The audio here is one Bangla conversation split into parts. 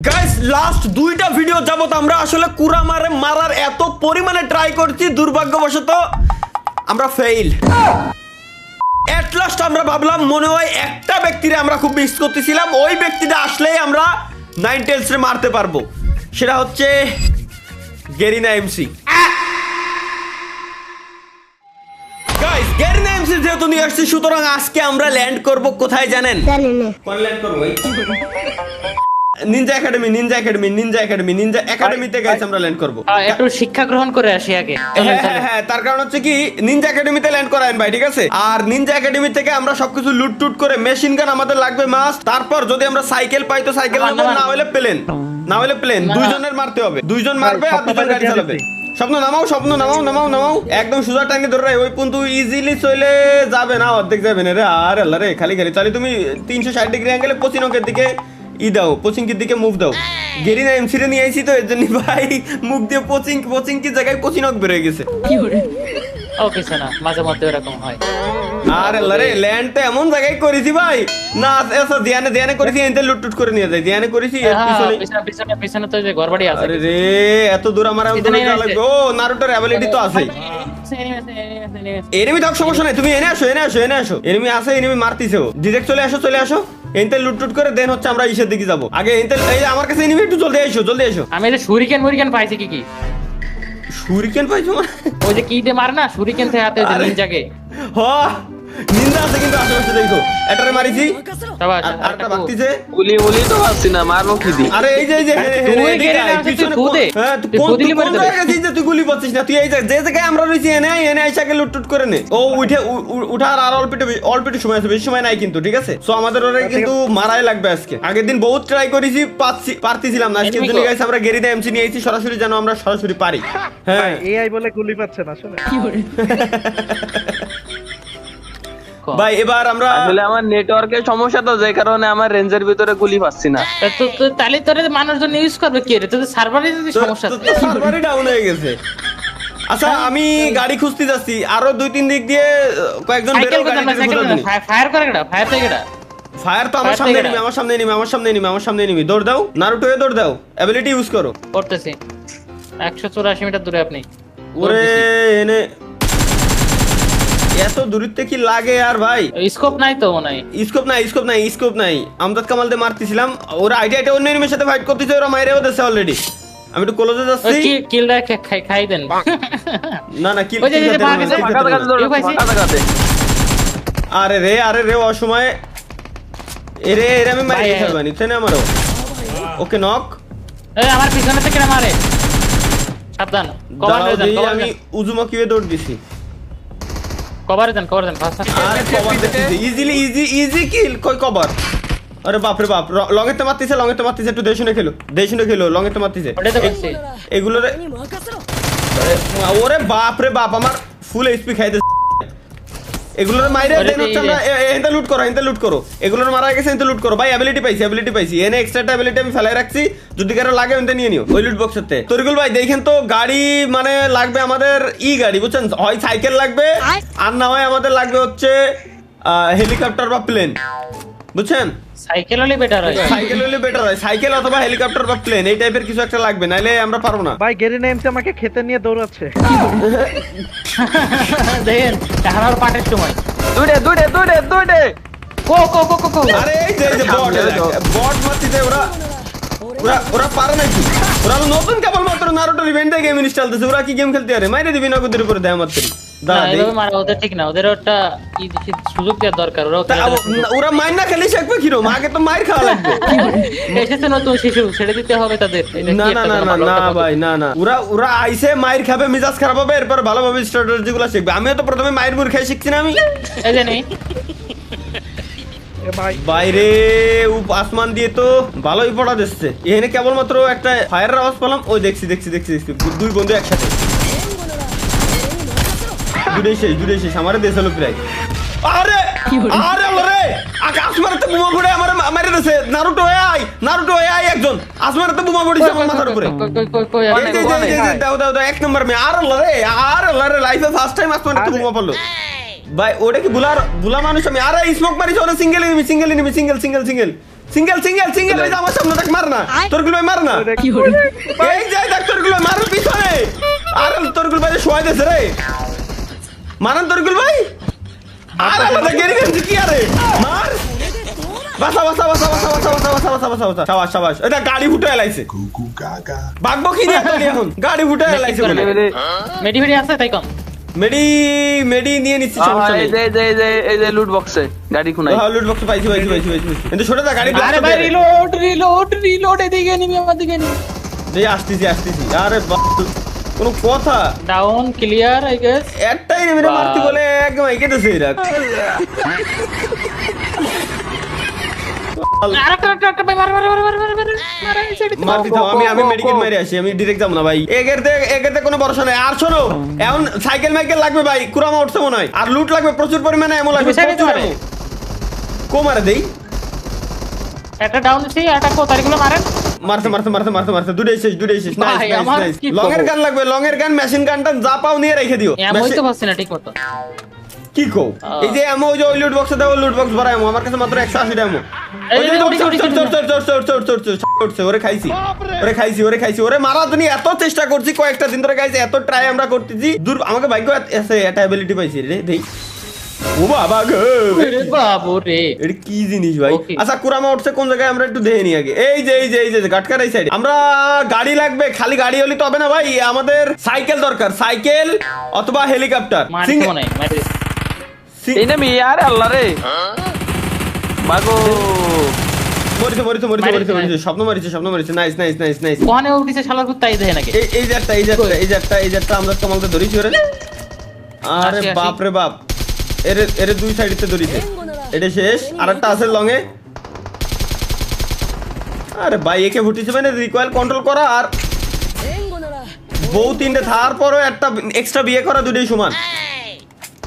গাইস লাস্ট দুইটা ভিডিও যাবত আমরা আসলে কুরামারে মারার এত পরিমাণে ট্রাই করছি, দুর্ভাগ্যবশত আমরা ফেইল। এট লাস্ট আমরা ভাবলাম মনে হয় একটা ব্যক্তিরে আমরা খুব মিস করতেছিলাম, ওই ব্যক্তিটা আসলেই আমরা নাইন টেলসে মারতে পারবো, সেটা হচ্ছে Garena MC. Guys Garena MC যেহেতু নিয়ে আসছি, সুতরাং আজকে আমরা ল্যান্ড করব কোথায় জানেন? কোন ল্যান্ড করবো? Ninja academy, Ninja academy, Ninja academy, Ninja একাডেমিতে গাইস আমরা ল্যান্ড করব। একটু শিক্ষা গ্রহণ করে আসি আগে। হ্যাঁ, তার কারণ হচ্ছে কি নিনজা একাডেমিতে ল্যান্ড করায়েন ভাই, ঠিক আছে? আর নিনজা একাডেমি থেকে আমরা সবকিছু লুট টুট করে, মেশিন গান আমাদের লাগবে মাস্ট, তারপর যদি আমরা সাইকেল পাই তো সাইকেল নেব, না হলে প্লেন, না হলে প্লেন। দুইজনের মারতে হবে, দুইজন মারবে আর দুজন গাড়ি চালাবে। স্বপ্ন নামাও, স্বপ্ন নামাও, নামাও নামাও, একদম সোজা টাঙ্গে ধরে ওই পর্যন্ত ইজিলি চলে যাবে না, অর্ধেক যাবে না রে। আর আল্লাহ রে, খালি খালি তাহলে তুমি 360 ডিগ্রি অ্যাঙ্গেলে পশ্চিমবঙ্গের দিকে দাও, পশ্চিমকির দিকে মুভ দাও। গেরিনা এমসি রে নিয়ে আইছি তো এর জন্য ভাই মুখ দিয়ে পশ্চিম কি জায়গায় পশ্চিমক বেরোয় গেছে। ওকে শোনা, মাঝে মধ্যে এরকম হয়। আর আরে ল্যান্ডটা এমন জায়গায় করেছি ভাই, না এসা ধ্যানে ধ্যানে করেছি, এনতে লুটটুট করে নিয়ে যাই, ধ্যানে করেছি এর পিছনে পিছনে পিছনে তো যে ঘরবাড়ি আছে। আরে রে, এত দূর আমার লাগবে। ও নারুটোর অ্যাবিলিটি তো আছে। এনিমি থাক, সমস্যা নাই, তুমি এনে আসো, এনে আসো, এনে আসো। এনিমি আছে, এনিমি মারতিছে, ডিরেক্ট চলে আসো, চলে আসো। এনতে লুটটুট করে দেন হচ্ছে আমরা ইসের দিকে যাবো। আগে এনতে এই আমার কাছে এনিমি, একটু জলদি এসো, জলদি এসো। আমি যে শুরিকেন মুরিকেন পাইছি কি শুরিকেন পাইছো? ওই যে কি দিয়ে মার না, শুরিকেন থেকে হাতে নিনজাকে। হ নিন্দা আছে কিন্তু আশেপাশে দেখো, এটারে মারিছি আরটা বাকিছে। গুলি গুলি তো পাচ্ছি না, মারবো কি দি? আরে এই যে পিছনে হ্যাঁ কোন জায়গায় গেছিস যে তুই গুলি পাচ্ছিস না? তুই এই যে জায়গায় আমরা রইছি এনে আইসাকে লুটটুট করে নে। ও উঠার আর অল্প সময় আছে, বেশি সময় নাই কিন্তু, ঠিক আছে? সো আমাদের ওরে কিন্তু মারাই লাগবে আজকে। আগের দিন বহুত ট্রাই করেছি, পারতেছিলাম না। আজকে জন্য গাইস আমরা গেরিনা এমসি নিয়ে আইছি সরাসরি, যেন আমরা সরাসরি পারি। হ্যাঁ এআই বলে গুলি পাচ্ছে না আসলে। ভাই এবার আমরা আসলে আমার নেটওয়ার্কের সমস্যা তো, যে কারণে আমার রেঞ্জের ভিতরে গুলি পাচ্ছি না। তো তাহলে তোরে মানুষজন ইউজ করবে কি রে? তোদের সার্ভারে যদি সমস্যা আছে, সার্ভারই ডাউন হয়ে গেছে। আচ্ছা আমি গাড়ি খুঁজতে যাচ্ছি, আরো 2-3 দিক দিয়ে কয়েকজন বেরো গাড়ি খুঁজতে। ফায়ার করে কেডা? ফায়ার থেকে কেডা? ফায়ার তো আমার সামনে নিবি, আমার সামনে নিবি। দৌড় দাও নারুটো, দৌড় দাও, অ্যাবিলিটি ইউজ করো। করতেছি। 184 মিটার দূরে আপনি। ওরে এনে এত দূরত্বে কি লাগে আর ভাই? স্কোপ নাই তো মনে হয়। স্কোপ নাই। আমজাদ কামাল দিয়ে মারতেছিলাম, ওরা আইডিয়াটা অন্য এনিমির সাথে ফাইট করতেছে, ওরা মাইরেও দিয়েছে অলরেডি। আমি একটু ক্লোজে যাচ্ছি। কিলটা খাই দেন। না কিল। ওই যে আরে রে অসময়ে এরে আমি মারি খেলবানি তাই না আমারও। ওকে নক। এই আমার পিছনে থেকে মারে, সাবধান। কভার দেন, আমি উজুমাকি হয়ে দৌড় দিছি। কভার দেন ফাস্ট। আরে কভার দিছি, ইজি কিল। কই কভার? আরে বাপ রে বাপ, লংয়েতে মারতিছে, একটু দেশুনে খেলো, লংয়েতে মারতিছে। ওটা তো বলছি এগুলো রে। ওরে বাপ রে বাপ, আমার ফুল এইচপি খাইতে। এগুলোর মাইরে দেন হচ্ছে আমরা এনতে লুট করো। এগুলোর মারা গেছে, এনতে লুট করো ভাই। অ্যাবিলিটি পাইছি। এনে এক্সট্রা অ্যাবিলিটি আমি ফেলাই রাখছি, যদি কারো লাগে এনতে নিয়ে নিও ওই লুট বক্সেতে। তরিকুল ভাই দেখেন তো, গাড়ি মানে লাগবে আমাদের গাড়ি, বুঝছেন? হয় সাইকেল লাগবে, আর না হয় আমাদের লাগবে হচ্ছে হেলিকপ্টার বা প্লেন, বুঝছেন? সাইকেল হলে বেটার হয়। সাইকেল অথবা হেলিকপ্টার বা প্লেন, এই টাইপের কিছু একটা লাগবে, নাইলে আমরা পারবো না। ভাই গেরিনা এমসি আমাকে খেতে নিয়ে দৌড়াচ্ছে। দেখেন আমার পাটের সময় দৌড়ে কো আরে এই যে বট মারতিছে ওরা পারে নাকি? ওরা নতুন কেবল মাত্র নারুটো ইভেন্টে গেম ইনস্টল দিতেছে, ওরা কি গেম খেলতে পারে? মাইরে দিবি নগদের উপরে দেয় মাত্র। ওদের ঠিক না, ওদের ওটা সুযোগ দেওয়ার দরকার। ওরা মাইর না খেলে শিখবে কিরম? আগে তো মাইর খাওয়া লাগবে। এসেছে নতুন শিশু, ছেড়ে দিতে হবে তাদের। না ভাই না। ওরা আইসে মাইর খাবে, মিজাজ খারাপ হবে, এরপর ভালোভাবে স্ট্র্যাটেজি গুলো শিখবে। আমিও তো প্রথমে মাইর মুর খাই শিখছি না আমি। এই জানি বাইরে আসমান দিয়ে তো ভালোই পড়া দিচ্ছে। এখানে কেবলমাত্র একটা ফায়ারের আওয়াজ পেলাম। ওই দেখছি দুই বন্ধু একসাথে। দূরে শেষ আমারে দেশ হলো প্রায়। আরে রে আসমানে তো বোমা পড়ে আমার মারে দিয়েছে। নারুটো আই একজন আসমানে বোমা পড়েছে আমার মাথার উপরে। দাও 1 নম্বর মে। আর রে লাইফে ফার্স্ট টাইম আসমানে বোমা পড়লো ভাই। ওটা কি বুলা মানুষ? আমি আরে স্মোক মারিছে, ওরা সিঙ্গেল সিঙ্গেল সিঙ্গেল সিঙ্গেল এই যে আমার সামনে দেখ মার না তোরগুলো ভাই মার না এই যে দেখ তোরগুলো মার পিছনে আরে তোরগুলো ভাই শোয়া দেছে রে মারান তোরগুলো ভাই আরে আমাদের গেরি গেছি কি আরে মার বাসা বাসা বাসা বাসা বাসা বাসা বাসা বাসা বাসা বাসা শাবাশ শাবাশ এটা গাড়ি ফুটে এলাইছে বাগবো কি নিয়ে তুই এখন গাড়ি ফুটে এলাইছে বলে মেডি মেডি আছে তাই কম মেডি মেডি নিয়ে নিচ্ছি সমস্যা নেই এই যে লুট বক্সে গাড়ি খুনাই হ্যাঁ লুট বক্স পাইছি পাইছি পাইছি পাইছি কিন্তু ছোট দা গাড়ি আরে ভাই রিলোড রিলোড রিলোড এদিকে নিবি আমার দিকে নিবি এই আসতেছি আসতেছি আরে বাপ কোনো কথা ডাউন ক্লিয়ার আই গেস একটাই মেরে মারতি বলে একদম এগিয়ে দিছে এরা আরেকটা ভাই মার মার মার মার মার মার মারতি তো আমি মেডিকেল মেরে আসি আমি ডাইরেক্ট যাব না ভাই এগেরতে কোনো ভরসা নাই আর শোনো এখন সাইকেল মাইকেল লাগবে ভাই কুরামা উঠছে মনে হয় আর লুট লাগবে প্রচুর পরিমাণে এমন লাগবে প্রচুর ammo। কো মারে দেই একটা ডাউন দিছি একটা কো তারিগুলো মারেন মারতে মারতে মারতে মারতে মারতে দুটোই শেষ ভাই, নাইস আমার নাইস কি লং এর খবর? গান লাগবে লং এর গান মেশিন গানটা যা পাও নিয়ে রেখে দিও এমন তো পাচ্ছি না ঠিক মতো কি কো এই যে এমো ওই যে লুট বক্সে দাও লুট বক্স ভরা এমো আমার কাছে মাত্র 180 এমো এই যে চড়ছে ওরে খাইছি ওরে মারার জন্য এত চেষ্টা করছি কয়েকটা দিন ধরে গাইছে এত ট্রাই আমরা করতেছি দূর আমাকে ভাগ্য আছে এটা অ্যাবিলিটি পাইছি রে দেই ও বাবা গো আরে বাবু রে এটা কি জিনিস ভাই Okay. আচ্ছা কুরামা উঠছে কোন জায়গায় আমরা একটু দেখে নি আগে এই যে গাটকার এই সাইডে আমরা গাড়ি লাগবে খালি গাড়ি হলে তো হবে না ভাই আমাদের সাইকেল দরকার সাইকেল অথবা হেলিকপ্টার মারতে মনে হয় মারতে এই না মি আরে আল্লাহ রে মাগো মরিছে স্বপ্ন মারিছে নাইস কোনে উঠিছে শালার কুত্তাই দেয় নাকি এই যাত্রা আমরা তোমাকে ধরিছি ওরে আরে আসি। বাপ রে বাপ এর দুই সাইডেতে ধরিছে এটা শেষ আরেকটা আছে লং এ আরে ভাই একে ফুটিছে মানে রিকয়েল কন্ট্রোল করা আর বউ তিনটে থার পরও একটা এক্সট্রা বিয়ে করা দুটোই সমান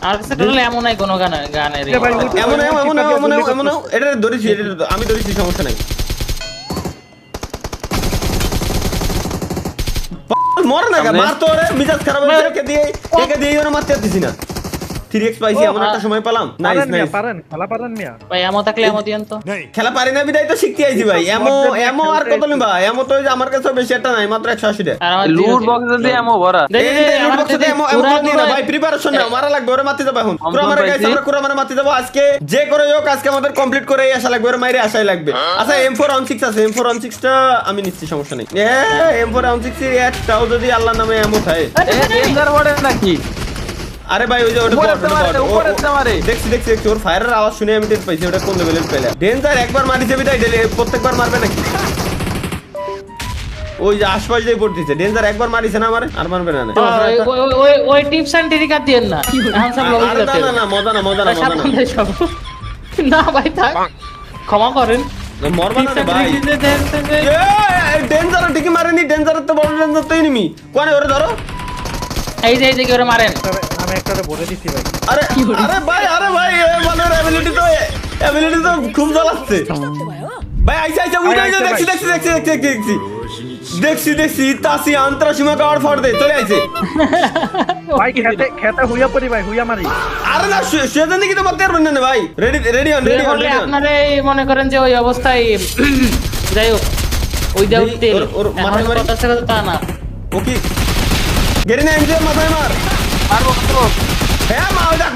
আর সেটা হলো এমন নাই কোনো গানের এমন এটা ধরেছি আমি ধরেছি সমস্যা নাই মরে না গা মার তো রে মিজাজ খারাপ হয়ে একে দিয়ে ওরা মারতে দিছি না 3x পাইছি এমন একটা সময় পেলাম নাইস পারেন খেলা পারেন মিয়া ভাই এমন থাকলে এমন দিয়েন তো খেলা পারি না বিদায় তো শিখতে আইছি ভাই এমো আর কত নিবা এমো তো ওই যে আমার কাছে বেশি একটা নাই মাত্র 180 টাকা আর আমার লুট বক্সে দিয়ে এমন ভরা লুট বক্সে এমো নিয়ে না ভাই প্রিপারেশন নাও মারা লাগবে ওরে মারতে যাবো এখন পুরো আমার গাইস আমরা পুরো মানে মারতে যাবো আজকে যে করে হোক আজকে আমাদের কমপ্লিট করে আসা লাগবে ওরে মাইরে আসাই লাগবে আচ্ছা M416 আছে M416 টা আমি নিচ্ছি সমস্যা নেই M416 এর একটাও যদি আল্লাহর নামে এমো থাকে ডেঞ্জার বড়ে নাকি আরে ভাই ওই যে ওটা উপরে মারে দেখছি ওর ফায়ারের আওয়াজ শুনে আমি টের পাইছি ওটা কোন লেভেলের প্লেয়ার ডেঞ্জার একবার মারিছে বিদায় প্রত্যেকবার মারবে নাকি ওই যে আশপাশ দিয়ে পড়তেছে ডেঞ্জার একবার মারিছে না আমারে আর মারবে না ওই টিপস এন্ড ট্রিক আর দিয়েন না এখন সব লবি আরে না মজা না না ভাই থাক ক্ষমা করেন মরবা না রে ভাই ডেঞ্জার ঠিকই মারেনি ডেঞ্জার তো বড় ডেঞ্জার তো এনিমি কোনে ওরে ধরো এই যে কি ওরে মারেন আমি একটা বলে দিছি ভাই আরে ভাই মানে অ্যাবিলিটি তো খুব জ্বলাচ্ছে ভাই আইসা উঠে দেখছি তাসি আন্তরাসীমা কাওয়ার ফর দে চলে আইছে ভাই খেতে হুইয়া পড়ি ভাই হুইয়া মারি আরে না সেটা নাকি তো মারতে পারবেন না ভাই রেডি অন আপনারা মনে করেন যে ওই অবস্থায় যাই হোক ওই দাও তেল ওর মাথায় মারি কথা সেটা তা না ওকে গেরি না এমজে মাথায় মার মারবো হ্যাঁ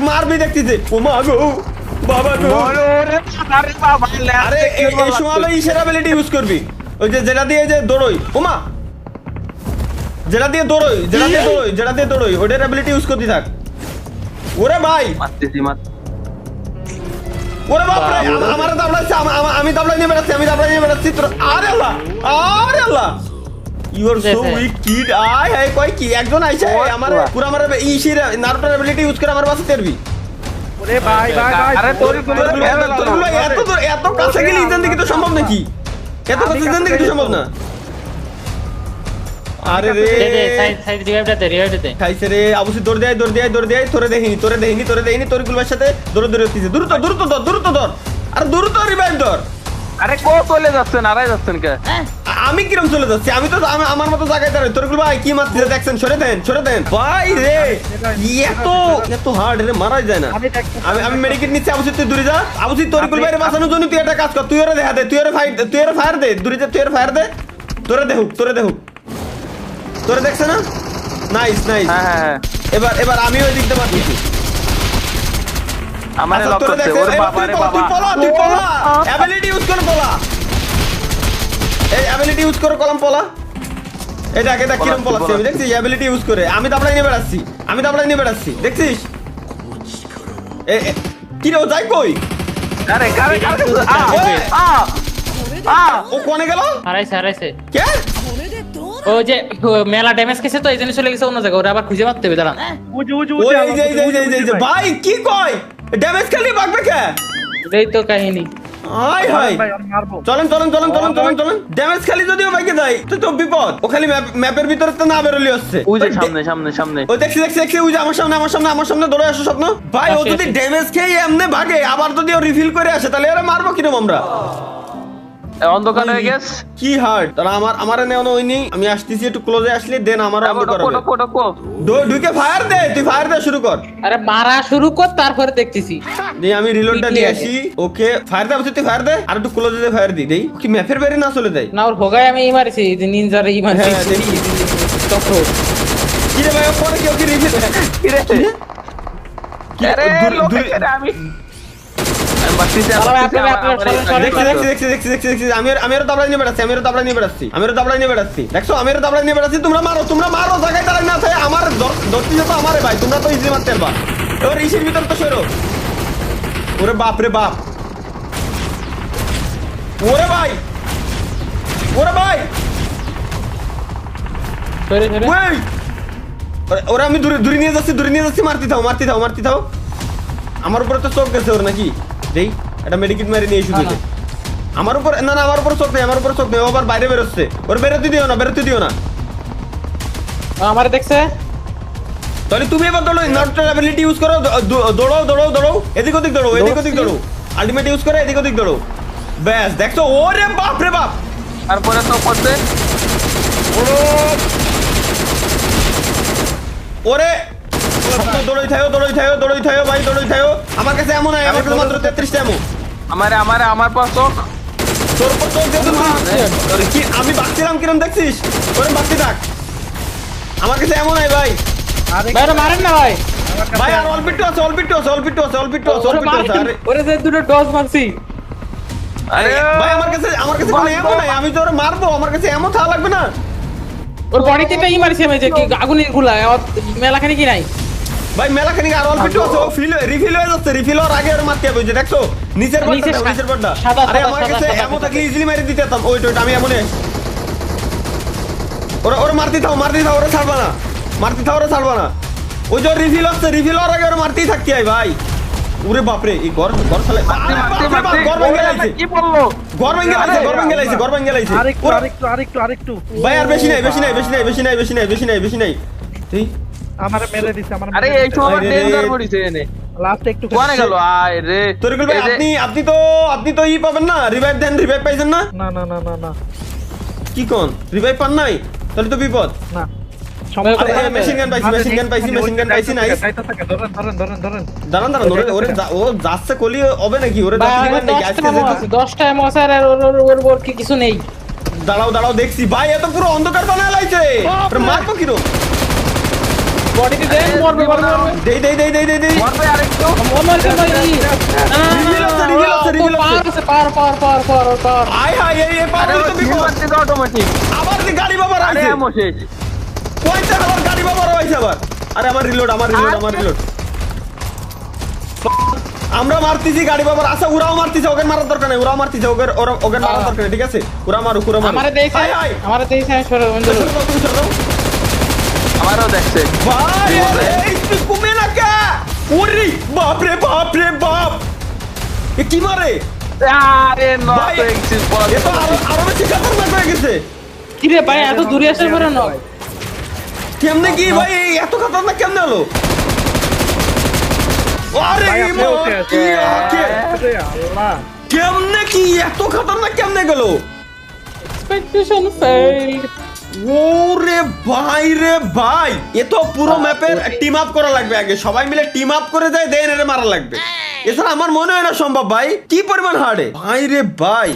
মারবি দেখতেছে ও মা গো বাবা গো আরে বাবা আরে এই সময় ইশারা অ্যাবিলিটি ইউজ করবি ওই যে যেটা দিয়ে যে দৌড়ই ওমা যেটা দিয়ে দৌড়ই ওটার অ্যাবিলিটি ইউজ করতে থাক ওরে ভাই মারতেছি ওরে বাপ রে আমার দাবড়াইছে আমি দাবড়াই নিয়ে বেড়াচ্ছি তোর আরে আল্লাহ you are so weak kid আই কই কি একজন আইছে আমার পুরো আমার ইশির নারুটোর অ্যাবিলিটি ইউজ করে আমার বাসে তেরবি ওরে ভাই আরে তোর এত কাছে গেলে ইজান দেখি তো সম্ভব নাকি এত কাছে ইজান দেখি তো সম্ভব না আরে রে সাইড রিভাইভ দে খাইছে রে আবুসি দৌড় দেয় তোরে দেখিনি তোর গুলবার সাথে দৌড় হতিছে দ্রুত ধর আর দ্রুত রিভাইভ ধর আরে কো চলে যাচ্ছেন আড়াই যাচ্ছেন কে আমি কিরম চলে যাচ্ছি? আমি তো আমার মতো জায়গায় দাঁড়াই। তরিকুল ভাই কি মারতেছে দেখছেন? সরে দেন ভাই রে। এত হার্ড রে, মারাই যায় না। আমি মেডিকেট নিচ্ছি। আবু তুই দূরে যা। আবু তরিকুল ভাইয়ের বাঁচানোর জন্য তুই একটা কাজ কর, তুই ওরে দেখা দে, তুই ওরে ফায়ার দে দূরে যা, তুই ওরে ফায়ার দে। তোরে দেখুক তোরে দেখছে না? নাইস। হ্যাঁ এবার আমি ওই দিকটা মারতেছি। আমারে লক করতে ওরে বাবা রে বাবা। তুই পলা অ্যাবিলিটি ইউজ করে পলা। এই অ্যাবিলিটি ইউজ করে কলম পলা। এই দেখ কিরম পলাচ্ছি আমি, দেখছিস? অ্যাবিলিটি ইউজ করে আমি দাবড়াই নিয়ে বেড়াচ্ছি দেখছিস? কি রে ও যাই কই? আরে ও কোনে গেল? হারাইছে কে? ও যে মেলা ড্যামেজ খেয়েছে তো এই জন্য চলে গেছে অন্য জায়গায়, ওরা আবার খুঁজে পাচ্ছে হবে দাঁড়ান। ওই যে ভাই কি কয়? ড্যামেজ খালি বাগবে কে? এই তো কাহিনী। হাই ভাই আমি মারবো। চলেন ড্যামেজ খালি যদিও বাইকে যায় তো বিপদ। ও খালি ম্যাপের ভিতরে তো না বেরোলি হচ্ছে। ওই যে সামনে ও দেখছি ওই যে আমার সামনে দৌড়ে আসো স্বপ্ন ভাই। ও যদি ড্যামেজ খেয়ে এমনি ভাগে, আবার যদি ও রিফিল করে আসে তাহলে এরা মারবো কিরম আমরা? অন্ধকার হয়ে গেছে কি হার্ড তারা আমার নেওয়া হয়নি। আমি আসতেছি একটু ক্লোজে আসলে দেন আমার অন্ধকার হবে। ঢুকে ফায়ার দে, তুই ফায়ার দে শুরু কর। আরে মারা শুরু কর তারপরে দেখতেছি। আমি রিলোডটা নিয়ে আসি। ওকে ফায়ার দে, তুই ফায়ার দে আর একটু ক্লোজে দে ফায়ার দেই কি ম্যাপের বাইরে না চলে যায় না। ওর ভোগায় আমি মারছি যে নিনজারে মারছি। হ্যাঁ, দেখি। চক্র কি রে ভাই, ও পরে কেউ কি রিভিল কি রে আরে লোকে করে আমি বাসিতে দেখছি আমিও দাবড়াই নিয়ে বেড়াচ্ছি দেখছো? আমিও দাবড়াই নিয়ে বেড়াচ্ছি। তোমরা মারো জায়গায় দাঁড়াই না থাকে। আমার ধরতে যেত আমারে ভাই, তোমরা তো ইজি মারতে পারবা। এবার ইসির ভিতর তো সরো। ওরে বাপ রে বাপ, ওরে ভাই সরে ওই ওরা আমি দূরে নিয়ে যাচ্ছি। মারতে থাও। আমার উপরে তো চোখ গেছে ওর নাকি? দেই এটা মেডিকেট মারি নিয়ে শুধু আমার উপর না আমার উপর চোখ নেই। ও আবার বাইরে বেরোচ্ছে। ওর বেরোতে দিও না। আমার দেখছে তাহলে তুমি এবার নটটার অ্যাবিলিটি ইউজ করো। দৌড়াও এদিক ওদিক দৌড়ো। আলটিমেট ইউজ করে এদিক ওদিক দৌড়ো। ব্যাস দেখছো? ওরে বাপ রে বাপ। তারপরে তো করতে ওরে দৌড়াই থাকো ভাই, আমার কাছে এমন আমার কাছে মাত্র 33টা এমন। আমার পাশ চোখ তোর উপর চোখ দিয়ে কি আমি বাঁচছিলাম কিরম দেখছিস? ওরে বাঁচতে থাক। আমার কাছে এমন নাই ভাই। ভাই মারেন না ভাই। ভাই আর অল্প একটু আছে। আরে ওরে যে দুটো ডজ মারছি। আরে ভাই আমার কাছে কোনো এমন নাই। আমি তো ওরে মারবো, আমার কাছে এমন থাকা লাগবে না। ওর বডিতে একটা মারছি আমি যে কি আগুনের গুলা মেলাখানি কি নাই ভাই মেলাখানি আর অল্প একটু আছে। ও রিফিল হয়ে যাচ্ছে। রিফিল হওয়ার আগে ওরে মারতে হবে। ওই যে দেখছো নিচের পাটটা। আরে আমার কাছে এমন থাকলে ইজিলি মেরে দিতে পারতাম। ওইটা আমি এমনই ওরে মারতে থাও। ওরে ছাড়বা না। ওই যে রিফিল হওয়ার আগে ওরে মারতেই থাকতে হয় ভাই। ওরে বাপরে এই ঘর ফেলে কি বললো ঘর ভেঙে লাইছে। আরেকটু ভাই আর বেশি নাই। তুই আমারে মেরে দিছে। আরে এই সময় ডেঞ্জার পড়িছে এনে লাস্ট একটু কোনে গেল আয় রে তরিকুল ভাই আপনি তো ই পাবেন না, রিভাইভ পাইছেন না? না কি কোন রিভাইভ পান নাই? তাহলে তো বিপদ। না মেশিন গান পাইছি নাই। দাঁড়ান ওরে ও যাচ্ছে কলি হবে নাকি? ওরে আজকে 10টা এমওসার আর ওর কি কিছু নেই। দাঁড়াও দেখছি ভাই এত পুরো অন্ধকার বানায় লাইছে। মারবো কিরো বডিতে দেন মরবে দেই মরবে আরেকটু মরবে ভাই। পার হাই এই পার তো বিপদ। অটোমেটিক আবার যে গাড়ি বাবার আরে আইছে। আমো শেষ কইতে আবার গাড়ি বাবার আইছে আবার। আরে আমার রিলোড আমরা মারতেছি গাড়ি বাবার। আচ্ছা ওরাও মারতেছে, ওকে মারার দরকার নেই। ওকে মারার দরকার নেই, ঠিক আছে? ওরা মারুক। আমারে দেইছে সরে বন্ধু। আমারও দেখছে ভাই এই তুই কমে না কা? ওরে বাপ রে বাপ। এ কি মারে? আরে নট ভাই, এক্সিস এ তো আরো বেশি খতরনাক হয়ে গেছে। কি রে ভাই এত দূরে আসার পরে না কেমনে কি ভাই এত খতরনাক কেমনে হলো? আরে কেমনে কি এত খতরনাক কেমনে গেল? Expectation failed. ওরে ভাই রে ভাই, এ তো পুরো ম্যাপের টিম আপ করা লাগবে, আগে সবাই মিলে টিম আপ করে যায় দেন এর মারা লাগবে, এছাড়া আমার মনে হয় না সম্ভব ভাই, কি পরিমাণ হার্ডে ভাই রে ভাই।